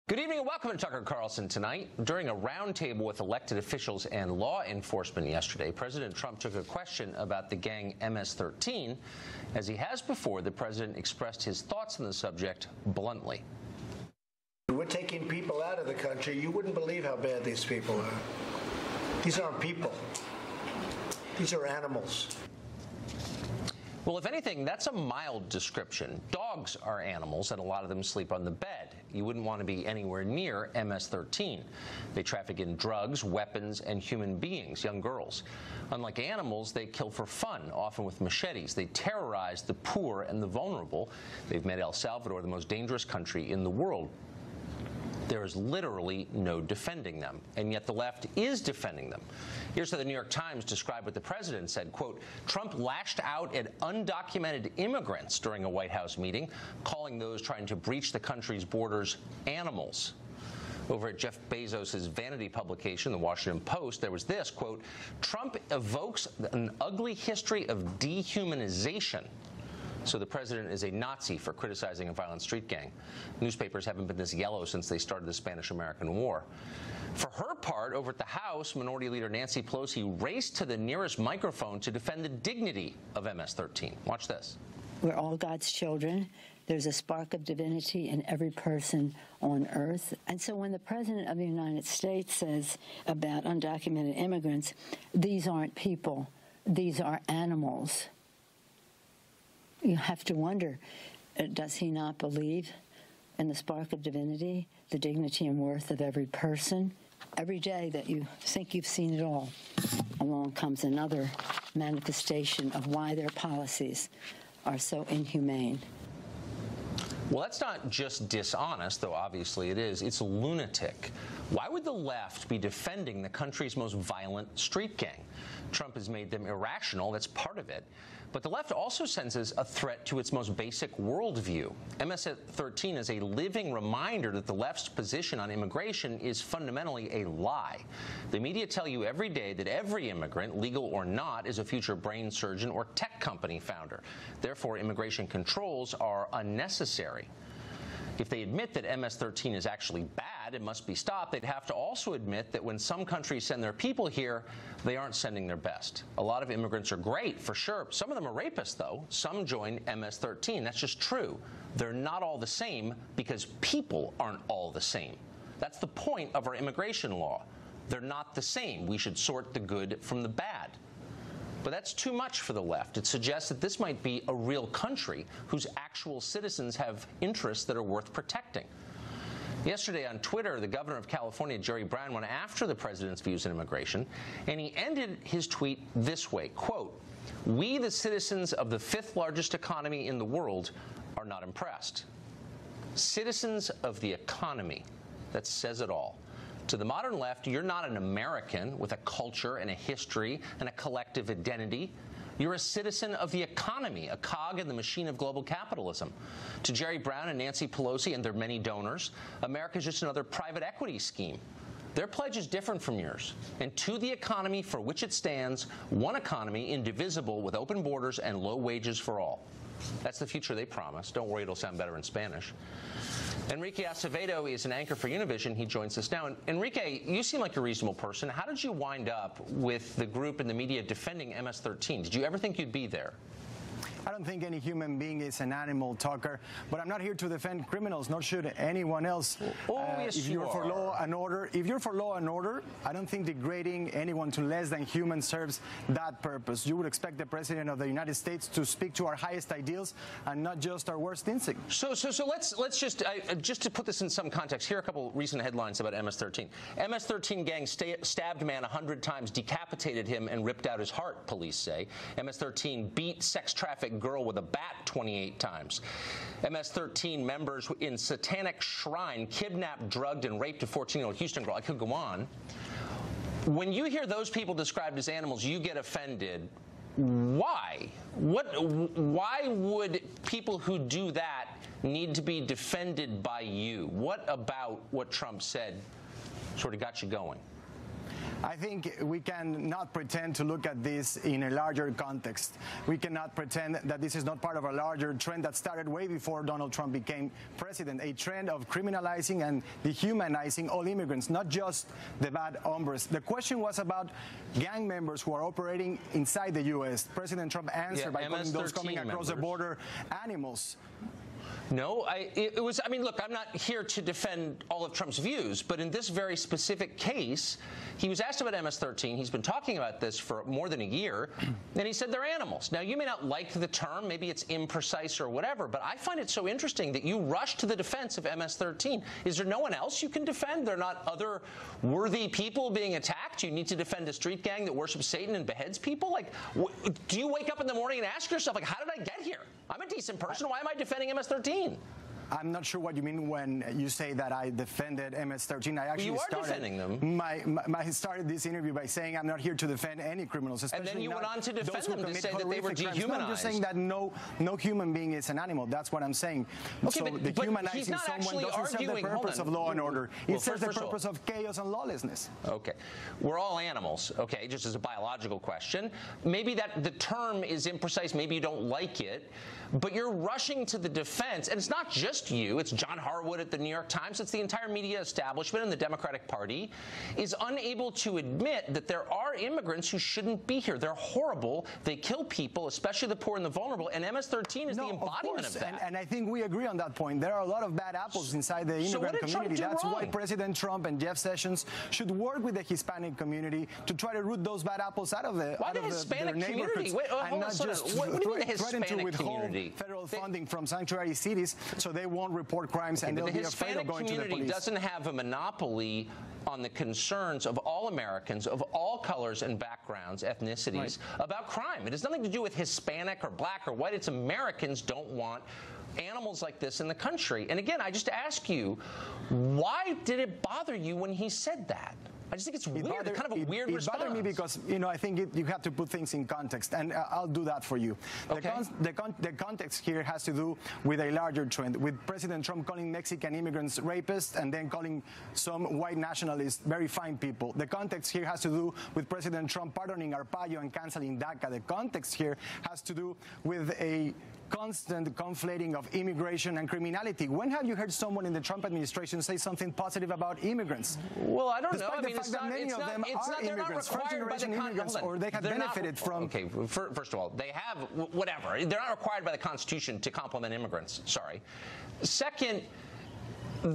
Good evening and welcome to Tucker Carlson tonight. During a roundtable with elected officials and law enforcement yesterday, President Trump took a question about the gang MS-13. As he has before, the president expressed his thoughts on the subject bluntly. We're taking people out of the country. You wouldn't believe how bad these people are. These aren't people. These are animals. Well, if anything, that's a mild description. Dogs are animals, and a lot of them sleep on the bed. You wouldn't want to be anywhere near MS-13. They traffic in drugs, weapons, and human beings, young girls. Unlike animals, they kill for fun, often with machetes. They terrorize the poor and the vulnerable. They've made El Salvador the most dangerous country in the world. There is literally no defending them, and yet the left is defending them. Here's how the New York Times described what the president said, quote, Trump lashed out at undocumented immigrants during a White House meeting, calling those trying to breach the country's borders animals. Over at Jeff Bezos' vanity publication, The Washington Post, there was this, quote, Trump evokes an ugly history of dehumanization. So the president is a Nazi for criticizing a violent street gang. Newspapers haven't been this yellow since they started the Spanish-American War. For her part, over at the House, Minority Leader Nancy Pelosi raced to the nearest microphone to defend the dignity of MS-13. Watch this. We're all God's children. There's a spark of divinity in every person on earth. And so when the President of the United States says about undocumented immigrants, these aren't people, these are animals, you have to wonder, does he not believe in the spark of divinity, the dignity and worth of every person? Every day that you think you've seen it all, along comes another manifestation of why their policies are so inhumane. Well, that's not just dishonest, though obviously it is. It's lunatic. Why would the left be defending the country's most violent street gang? Trump has made them irrational. That's part of it. But the left also senses a threat to its most basic worldview. MS-13 is a living reminder that the left's position on immigration is fundamentally a lie. The media tell you every day that every immigrant, legal or not, is a future brain surgeon or tech company founder. Therefore, immigration controls are unnecessary. If they admit that MS-13 is actually bad and must be stopped, they'd have to also admit that when some countries send their people here, they aren't sending their best. A lot of immigrants are great, for sure. Some of them are rapists, though. Some join MS-13. That's just true. They're not all the same because people aren't all the same. That's the point of our immigration law. They're not the same. We should sort the good from the bad. But that's too much for the left. It suggests that this might be a real country whose actual citizens have interests that are worth protecting. Yesterday on Twitter, the governor of California, Jerry Brown, went after the president's views on immigration, and he ended his tweet this way, quote, "We, the citizens of the fifth largest economy in the world, are not impressed." Citizens of the economy. That says it all. To the modern left, you're not an American with a culture and a history and a collective identity. You're a citizen of the economy, a cog in the machine of global capitalism. To Jerry Brown and Nancy Pelosi and their many donors, America is just another private equity scheme. Their pledge is different from yours. And to the economy for which it stands, one economy indivisible with open borders and low wages for all. That's the future they promise. Don't worry, it'll sound better in Spanish. Enrique Acevedo is an anchor for Univision. He joins us now. And Enrique, you seem like a reasonable person. How did you wind up with the group and the media defending MS-13? Did you ever think you'd be there? I don't think any human being is an animal, Tucker, but I'm not here to defend criminals, nor should anyone else. Yes, if you're for law and order, I don't think degrading anyone to less than human serves that purpose. You would expect the President of the United States to speak to our highest ideals and not just our worst instincts. So let's just to put this in some context, here are a couple recent headlines about MS-13. MS-13 gang stabbed man 100 times, decapitated him, and ripped out his heart, police say. MS-13 beat sex trafficked girl with a bat 28 times. MS-13 members in satanic shrine kidnapped, drugged, and raped a 14-year-old Houston girl. I could go on. When you hear those people described as animals, you get offended. Why? Why would people who do that need to be defended by you? What about what Trump said sort of got you going? I think we cannot pretend to look at this in a larger context. We cannot pretend that this is not part of a larger trend that started way before Donald Trump became president, a trend of criminalizing and dehumanizing all immigrants, not just the bad hombres. The question was about gang members who are operating inside the U.S. President Trump answered by calling those coming across the border animals. No, it was, I mean, look, I'm not here to defend all of Trump's views, but in this very specific case, he was asked about MS-13. He's been talking about this for more than a year, and he said they're animals. Now, you may not like the term, maybe it's imprecise or whatever, but I find it so interesting that you rush to the defense of MS-13. Is there no one else you can defend? There are not other worthy people being attacked? You need to defend a street gang that worships Satan and beheads people? Like, do you wake up in the morning and ask yourself, like, how did I get here? I'm a decent person. Why am I defending MS-13? I'm not sure what you mean when you say that I defended MS-13. I actually defending them. I started this interview by saying I'm not here to defend any criminals, especially and then you went on to defend them to say that they were dehumanized. No, I'm just saying that no human being is an animal. That's what I'm saying. Okay, so but dehumanizing someone doesn't serve the purpose of law and order. It serves the purpose of chaos and lawlessness. Okay. We're all animals, okay, just as a biological question. Maybe that the term is imprecise. Maybe you don't like it. But you're rushing to the defense, and it's not just you. It's John Harwood at the New York Times. It's the entire media establishment and the Democratic Party is unable to admit that there are immigrants who shouldn't be here. They're horrible. They kill people, especially the poor and the vulnerable, and MS-13 is the embodiment of that. And I think we agree on that point. There are a lot of bad apples inside the immigrant community. That's why President Trump and Jeff Sessions should work with the Hispanic community to try to root those bad apples out of their neighborhoods. Wait, and not just what do you mean the Hispanic to withhold community? Federal funding from sanctuary cities so they won't report crimes and they'll be afraid of going to the police. The Hispanic community doesn't have a monopoly on the concerns of all Americans of all colors and backgrounds, ethnicities, about crime. It has nothing to do with Hispanic or black or white. It's Americans don't want animals like this in the country. And again, I just ask you, why did it bother you when he said that? I just think it's weird. It's kind of a weird response. It bothered me because, I think you have to put things in context, and I'll do that for you. Okay. The context here has to do with a larger trend, with President Trump calling Mexican immigrants rapists and then calling some white nationalists very fine people. The context here has to do with President Trump pardoning Arpaio and canceling DACA. The context here has to do with a constant conflating of immigration and criminality. When have you heard someone in the Trump administration say something positive about immigrants? Well, I don't know. I mean, the fact that many of them are immigrants, first-generation immigrants, or they have benefited from. Okay, first of all, they have whatever. They're not required by the Constitution to complement immigrants. Sorry. Second,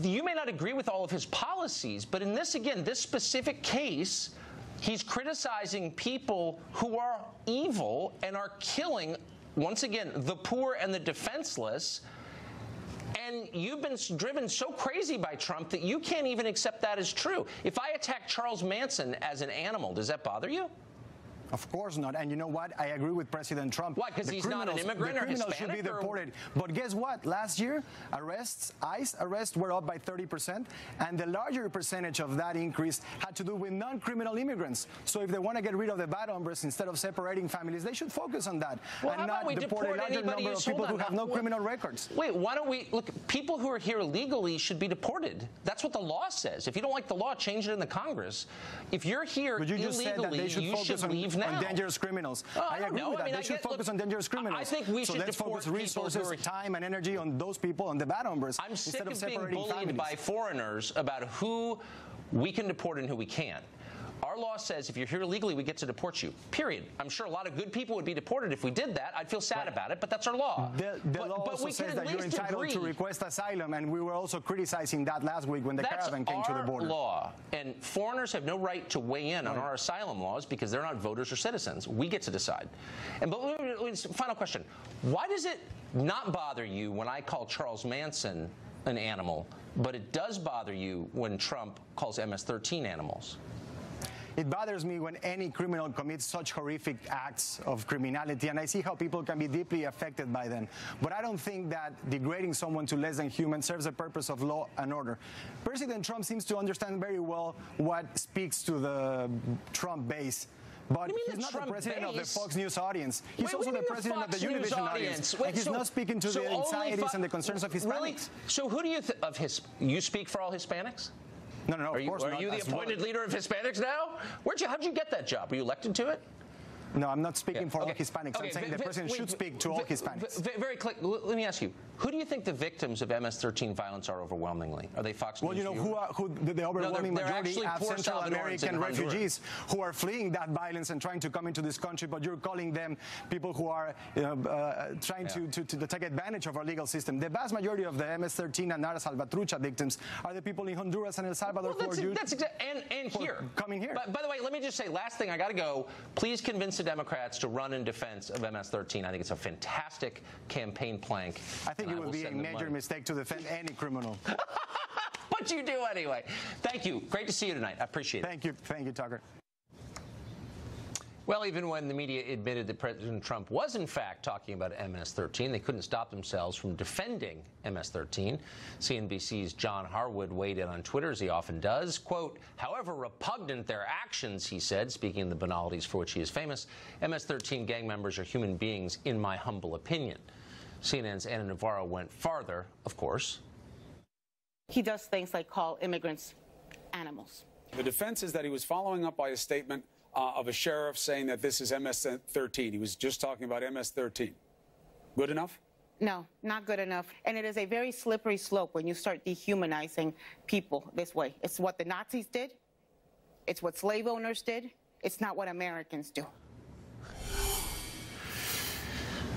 you may not agree with all of his policies, but in this, again, this specific case, he's criticizing people who are evil and are killing, once again, the poor and the defenseless. And you've been driven so crazy by Trump that you can't even accept that as true. If I attack Charles Manson as an animal, does that bother you? Of course not. And you know what? I agree with President Trump. Why? Because he's not an immigrant or Hispanic? The criminals should be deported. But guess what? Last year, ICE arrests were up by 30%, and the larger percentage of that increase had to do with non-criminal immigrants. So if they want to get rid of the bad hombres, instead of separating families, they should focus on that and not deport a larger number of people who have no criminal records. Wait, why don't we look? People who are here illegally should be deported. That's what the law says. If you don't like the law, change it in the Congress. If you're here illegally, you should leave now. On dangerous criminals. I agree with that. They should focus on dangerous criminals. I think we should let's focus resources, time, and energy on those people, on the bad hombres. I'm sick of being bullied by foreigners about who we can deport and who we can't. Our law says if you're here illegally, we get to deport you, period. I'm sure a lot of good people would be deported if we did that. I'd feel sad about it, but that's our law. The law also says that you're entitled to request asylum, and we were also criticizing that last week when the caravan came to the border. That's our law, and foreigners have no right to weigh in on our asylum laws because they're not voters or citizens. We get to decide. But final question. Why does it not bother you when I call Charles Manson an animal, but it does bother you when Trump calls MS-13 animals? It bothers me when any criminal commits such horrific acts of criminality, and I see how people can be deeply affected by them. But I don't think that degrading someone to less than human serves the purpose of law and order. President Trump seems to understand very well what speaks to the Trump base. But he's not the president of the Fox News audience. He's also the president of the Univision audience. And he's not speaking to the anxieties and the concerns of Hispanics. Really? So who do you you speak for all Hispanics? No, of course not. Are you the appointed leader of Hispanics now? How'd you get that job? Were you elected to it? No, I'm not speaking for all Hispanics. I'm saying the president should speak to all Hispanics. Very quick, let me ask you, who do you think the victims of MS-13 violence are overwhelmingly? Are they Fox News? Well, you know, who the overwhelming majority are Central American refugees who are fleeing that violence and trying to come into this country, but you're calling them people who are trying to take advantage of our legal system. The vast majority of the MS-13 and Nara Salvatrucha victims are the people in Honduras and El Salvador who are coming here. By the way, let me just say, last thing, I got to go. Please convince the Democrats to run in defense of MS-13. I think it's a fantastic campaign plank. I think it would be a major mistake to defend any criminal. But you do anyway. Thank you. Great to see you tonight. I appreciate it. Thank you, Tucker. Well, even when the media admitted that President Trump was, in fact, talking about MS-13, they couldn't stop themselves from defending MS-13. CNBC's John Harwood weighed in on Twitter, as he often does. Quote, however repugnant their actions, he said, speaking of the banalities for which he is famous, MS-13 gang members are human beings, in my humble opinion. CNN's Ana Navarro went farther, of course. He does things like call immigrants animals. The defense is that he was following up by a statement of a sheriff saying that this is MS-13. He was just talking about MS-13. Good enough? No, not good enough. And it is a very slippery slope when you start dehumanizing people this way. It's what the Nazis did. It's what slave owners did. It's not what Americans do.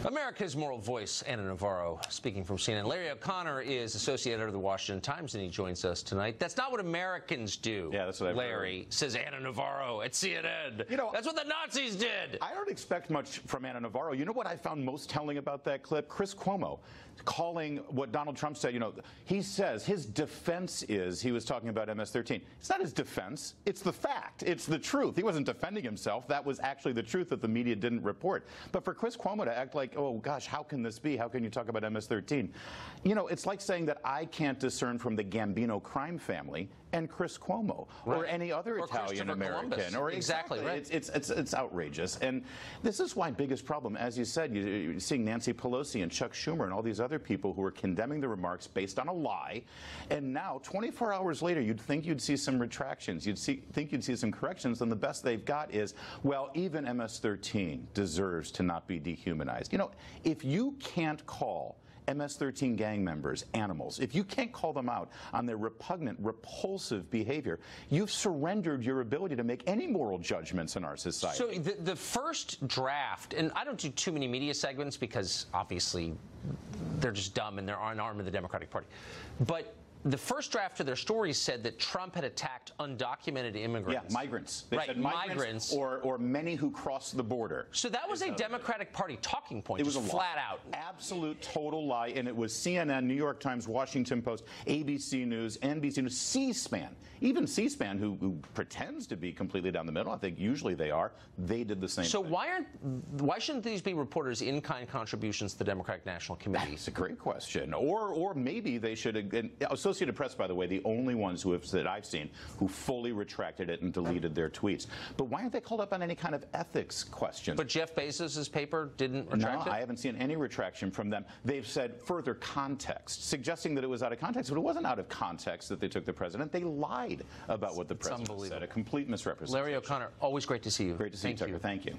America's moral voice, Ana Navarro, speaking from CNN. Larry O'Connor is associate editor of the Washington Times, and he joins us tonight. That's not what Americans do. Yeah, that's what I've Larry heard. Says Ana Navarro at CNN. You know, that's what the Nazis did. I don't expect much from Ana Navarro. You know what I found most telling about that clip? Chris Cuomo calling what Donald Trump said. You know, he says his defense is he was talking about MS-13. It's not his defense. It's the fact. It's the truth. He wasn't defending himself. That was actually the truth that the media didn't report. But for Chris Cuomo to act like, oh, gosh, how can this be? How can you talk about MS-13? You know, it's like saying that I can't discern from the Gambino crime family and Chris Cuomo or any other Italian American. Or exactly right. It's outrageous. And this is my biggest problem. As you said, you're seeing Nancy Pelosi and Chuck Schumer and all these other people who are condemning the remarks based on a lie. And now, 24 hours later, you'd think you'd see some retractions. Think you'd see some corrections. And the best they've got is, well, even MS-13 deserves to not be dehumanized. You know, if you can't call MS-13 gang members animals, if you can't call them out on their repugnant, repulsive behavior, you've surrendered your ability to make any moral judgments in our society. So the first draft, and I don't do too many media segments because obviously they're just dumb and they're an arm of the Democratic Party, but the first draft of their story said that Trump had attacked undocumented immigrants. Yeah, migrants. They right, said migrants or many who cross the border. So that was a Democratic Party talking point. It was a flat out. Absolute total lie. And it was CNN, New York Times, Washington Post, ABC News, NBC News, C-SPAN. Even C-SPAN, who pretends to be completely down the middle, I think usually they are, they did the same thing. So why shouldn't these be reporters' in-kind contributions to the Democratic National Committee? That's a great question. Or maybe they should have, Associated Press, by the way, the only ones that I've seen who fully retracted it and deleted their tweets. But why aren't they called up on any kind of ethics question? But Jeff Bezos' paper didn't retract it? No, I haven't seen any retraction from them. They've said further context, suggesting that it was out of context, but it wasn't out of context that they took the president. They lied about what the president said. A complete misrepresentation. Larry O'Connor, always great to see you. Great to see you, Tucker. Thank you.